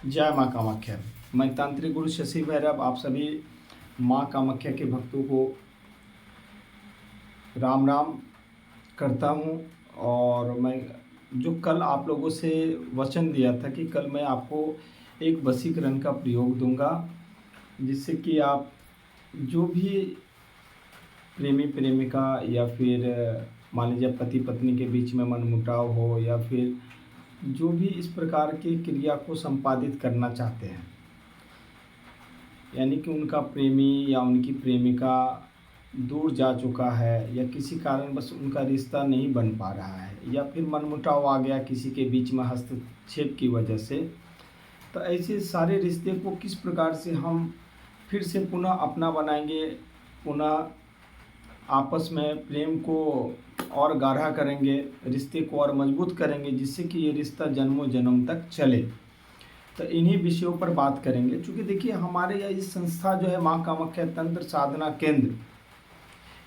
जय माँ कामाख्या। मैं तांत्रिक गुरु शशि भैरव आप सभी माँ कामाख्या के भक्तों को राम राम करता हूँ। और मैं जो कल आप लोगों से वचन दिया था कि कल मैं आपको एक वशीकरण का प्रयोग दूंगा, जिससे कि आप जो भी प्रेमी प्रेमिका या फिर मान लीजिए पति पत्नी के बीच में मनमुटाव हो या फिर जो भी इस प्रकार की क्रिया को संपादित करना चाहते हैं, यानी कि उनका प्रेमी या उनकी प्रेमिका दूर जा चुका है या किसी कारण बस उनका रिश्ता नहीं बन पा रहा है या फिर मनमुटाव आ गया किसी के बीच में हस्तक्षेप की वजह से, तो ऐसे सारे रिश्ते को किस प्रकार से हम फिर से पुनः अपना बनाएंगे, पुनः आपस में प्रेम को और गाढ़ा करेंगे, रिश्ते को और मजबूत करेंगे, जिससे कि ये रिश्ता जन्मों जन्म तक चले। तो इन्हीं विषयों पर बात करेंगे। क्योंकि देखिए हमारे यहाँ इस संस्था जो है माँ कामाख्या तंत्र साधना केंद्र,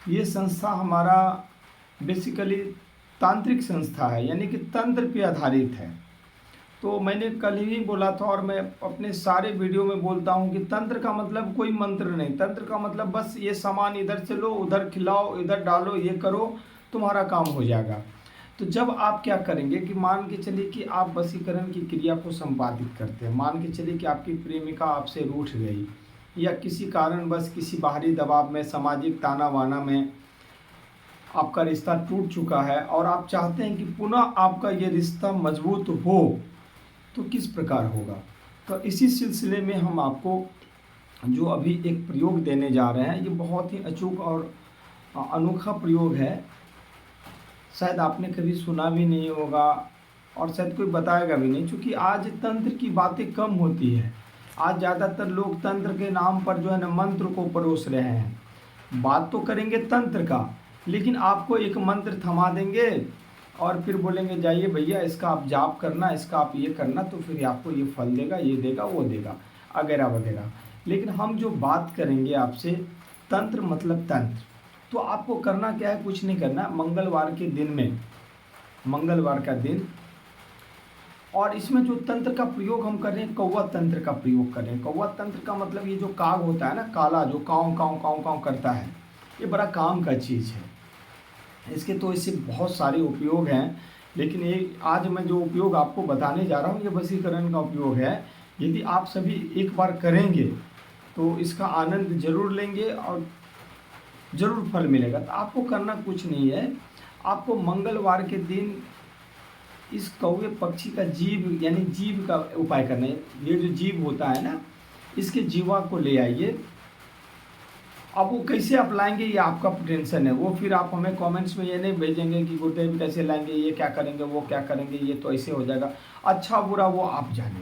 ये संस्था हमारा बेसिकली तांत्रिक संस्था है, यानी कि तंत्र पे आधारित है। तो मैंने कल ही बोला था और मैं अपने सारे वीडियो में बोलता हूँ कि तंत्र का मतलब कोई मंत्र नहीं, तंत्र का मतलब बस ये सामान इधर से लो, उधर खिलाओ, इधर डालो, ये करो, तुम्हारा काम हो जाएगा। तो जब आप क्या करेंगे कि मान के चलिए कि आप वशीकरण की क्रिया को संपादित करते हैं, मान के चलिए कि आपकी प्रेमिका आपसे रूठ गई या किसी कारणवश किसी बाहरी दबाव में, सामाजिक ताना बाना में आपका रिश्ता टूट चुका है और आप चाहते हैं कि पुनः आपका ये रिश्ता मजबूत हो, तो किस प्रकार होगा। तो इसी सिलसिले में हम आपको जो अभी एक प्रयोग देने जा रहे हैं, ये बहुत ही अचूक और अनोखा प्रयोग है। शायद आपने कभी सुना भी नहीं होगा और शायद कोई बताएगा भी नहीं, क्योंकि आज तंत्र की बातें कम होती है। आज ज़्यादातर लोग तंत्र के नाम पर जो है ना मंत्र को परोस रहे हैं। बात तो करेंगे तंत्र का, लेकिन आपको एक मंत्र थमा देंगे और फिर बोलेंगे जाइए भैया इसका आप जाप करना, इसका आप ये करना, तो फिर आपको ये फल देगा, ये देगा, वो देगा, वगैरह वगैरह। लेकिन हम जो बात करेंगे आपसे, तंत्र मतलब तंत्र, तो आपको करना क्या है, कुछ नहीं करना। मंगलवार के दिन में, मंगलवार का दिन, और इसमें जो तंत्र का प्रयोग हम कर रहे हैं, कौवा तंत्र का प्रयोग कर रहे हैं। कौवा तंत्र का मतलब ये जो काग होता है ना, काला, जो काँव काँव काँव काँव करता है, ये बड़ा काम का चीज़ है। इसके तो इससे बहुत सारे उपयोग हैं, लेकिन ये आज मैं जो उपयोग आपको बताने जा रहा हूँ, ये वशीकरण का उपयोग है। यदि आप सभी एक बार करेंगे तो इसका आनंद जरूर लेंगे और ज़रूर फल मिलेगा। तो आपको करना कुछ नहीं है, आपको मंगलवार के दिन इस कौवे पक्षी का जीभ, यानी जीभ का उपाय करना है। ये जो जीभ होता है ना, इसके जीवा को ले आइए। अब वो कैसे आप लाएंगे ये आपका टेंशन है, वो फिर आप हमें कमेंट्स में ये नहीं भेजेंगे कि गुरुदेव कैसे लाएंगे, ये क्या करेंगे, वो क्या करेंगे, ये तो ऐसे हो जाएगा। अच्छा बुरा वो आप जाने,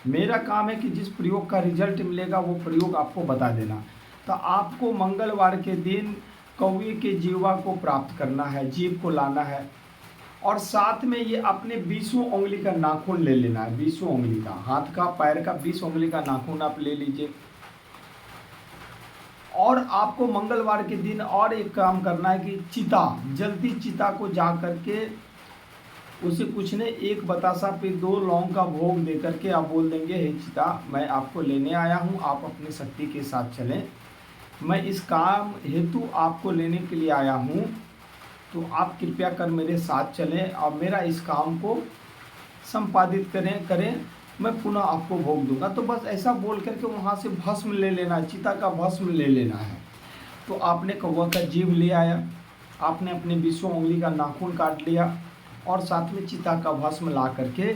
मेरा काम है कि जिस प्रयोग का रिजल्ट मिलेगा वो प्रयोग आपको बता देना। तो आपको मंगलवार के दिन कौवे के जीवा को प्राप्त करना है, जीव को लाना है, और साथ में ये अपने 20 उंगली का नाखून ले लेना है। 20 उंगली का, हाथ का, पैर का 20 उंगली का नाखून आप ले लीजिए। और आपको मंगलवार के दिन और एक काम करना है कि चिता, जल्दी चिता को जा करके उसे कुछ नहीं, एक बतासा पे 2 लौंग का भोग दे करके आप बोल देंगे, हे चिता मैं आपको लेने आया हूँ, आप अपनी शक्ति के साथ चलें, मैं इस काम हेतु आपको लेने के लिए आया हूँ, तो आप कृपया कर मेरे साथ चलें और मेरा इस काम को संपादित करें, मैं पुनः आपको भोग दूंगा। तो बस ऐसा बोल करके वहाँ से भस्म ले लेना है, चिता का भस्म ले लेना है। तो आपने कौवा का जीभ ले आया, आपने अपने 20 उंगली का नाखून काट लिया और साथ में चिता का भस्म ला करके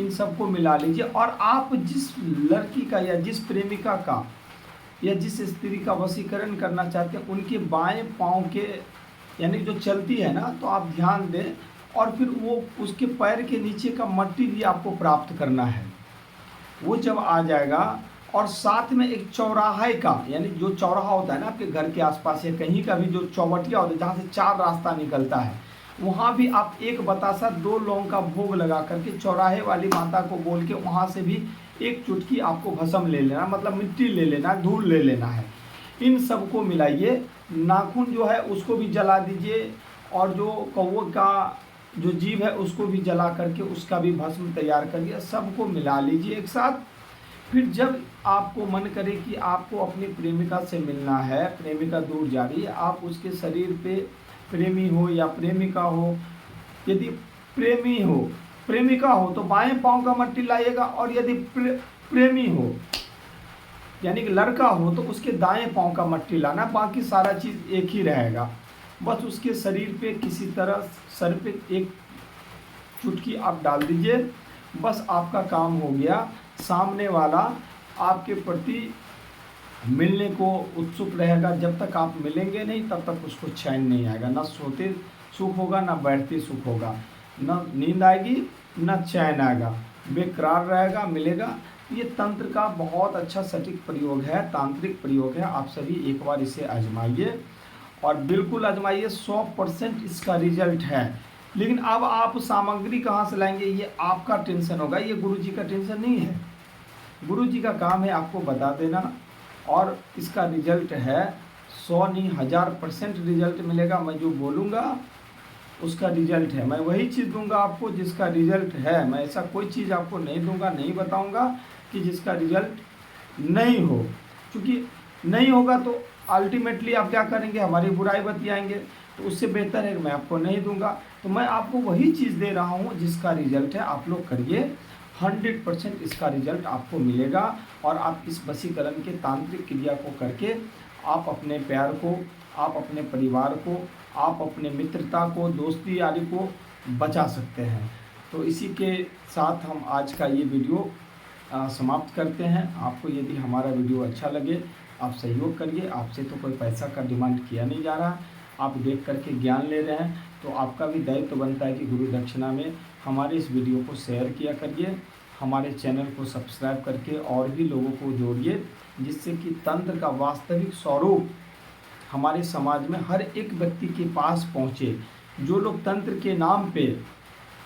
इन सबको मिला लीजिए। और आप जिस लड़की का या जिस प्रेमिका का या जिस स्त्री का वशीकरण करना चाहते हैं, उनके बाएं पाँव के, यानी जो चलती है ना, तो आप ध्यान दें, और फिर वो उसके पैर के नीचे का मट्टी भी आपको प्राप्त करना है। वो जब आ जाएगा, और साथ में एक चौराहे का, यानी जो चौराहा होता है ना आपके घर के आसपास या कहीं का भी जो चौवटिया होता है जहाँ से 4 रास्ता निकलता है, वहाँ भी आप एक बतासा 2 लौंग का भोग लगा करके चौराहे वाली माता को बोल के वहाँ से भी एक चुटकी आपको भस्म ले लेना, मतलब मिट्टी ले लेना, धूल ले लेना है। इन सबको मिलाइए, नाखून जो है उसको भी जला दीजिए, और जो कौवे का जो जीव है उसको भी जला करके उसका भी भस्म तैयार कर दिया, सबको मिला लीजिए एक साथ। फिर जब आपको मन करे कि आपको अपनी प्रेमिका से मिलना है, प्रेमिका दूर जा रही है, आप उसके शरीर पे, प्रेमी हो या प्रेमिका हो, यदि प्रेमी हो, प्रेमिका हो तो बाएं पांव का मट्टी लाइएगा, और यदि प्रेमी हो यानी कि लड़का हो तो उसके दाएं पांव का मट्टी लाना, बाकी सारा चीज़ एक ही रहेगा। बस उसके शरीर पे किसी तरह सर पे एक चुटकी आप डाल दीजिए, बस आपका काम हो गया। सामने वाला आपके प्रति मिलने को उत्सुक रहेगा, जब तक आप मिलेंगे नहीं तब तक उसको चैन नहीं आएगा, ना सोते सुख होगा ना बैठते सुख होगा, ना नींद आएगी ना चैन आएगा, बेकरार रहेगा, मिलेगा। ये तंत्र का बहुत अच्छा सटीक प्रयोग है, तांत्रिक प्रयोग है। आप सभी एक बार इसे आजमाइए और बिल्कुल आजमाइए, 100% इसका रिजल्ट है। लेकिन अब आप सामग्री कहाँ से लाएंगे, ये आपका टेंशन होगा, ये गुरुजी का टेंशन नहीं है। गुरुजी का काम है आपको बता देना, और इसका रिजल्ट है 100 नहीं 1000% रिजल्ट मिलेगा। मैं जो बोलूँगा उसका रिजल्ट है, मैं वही चीज़ दूंगा आपको जिसका रिजल्ट है। मैं ऐसा कोई चीज़ आपको नहीं दूंगा, नहीं बताऊंगा कि जिसका रिजल्ट नहीं हो, क्योंकि नहीं होगा तो अल्टीमेटली आप क्या करेंगे, हमारी बुराई बतियाएंगे। तो उससे बेहतर है कि मैं आपको नहीं दूंगा। तो मैं आपको वही चीज़ दे रहा हूँ जिसका रिजल्ट है, आप लोग करिए, 100% इसका रिजल्ट आपको मिलेगा। और आप इस वशीकरण के तांत्रिक क्रिया को करके आप अपने प्यार को, आप अपने परिवार को, आप अपने मित्रता को, दोस्ती यारी को बचा सकते हैं। तो इसी के साथ हम आज का ये वीडियो समाप्त करते हैं। आपको यदि हमारा वीडियो अच्छा लगे, आप सहयोग करिए। आपसे तो कोई पैसा का डिमांड किया नहीं जा रहा, आप देख करके ज्ञान ले रहे हैं, तो आपका भी दायित्व बनता है कि गुरु दक्षिणा में हमारे इस वीडियो को शेयर किया करिए, हमारे चैनल को सब्सक्राइब करके और भी लोगों को जोड़िए, जिससे कि तंत्र का वास्तविक स्वरूप हमारे समाज में हर एक व्यक्ति के पास पहुँचे। जो लोग तंत्र के नाम पे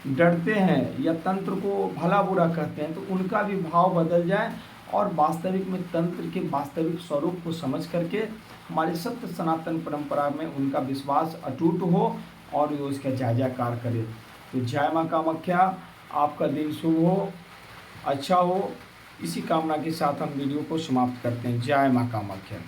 डरते हैं या तंत्र को भला बुरा कहते हैं, तो उनका भी भाव बदल जाए और वास्तविक में तंत्र के वास्तविक स्वरूप को समझ करके हमारे सत्य सनातन परंपरा में उनका विश्वास अटूट हो और वो उसका जय-जयकार करे। तो जय माँ कामाख्या, आपका दिन शुभ हो, अच्छा हो। इसी कामना के साथ हम वीडियो को समाप्त करते हैं। जय माँ कामाख्या।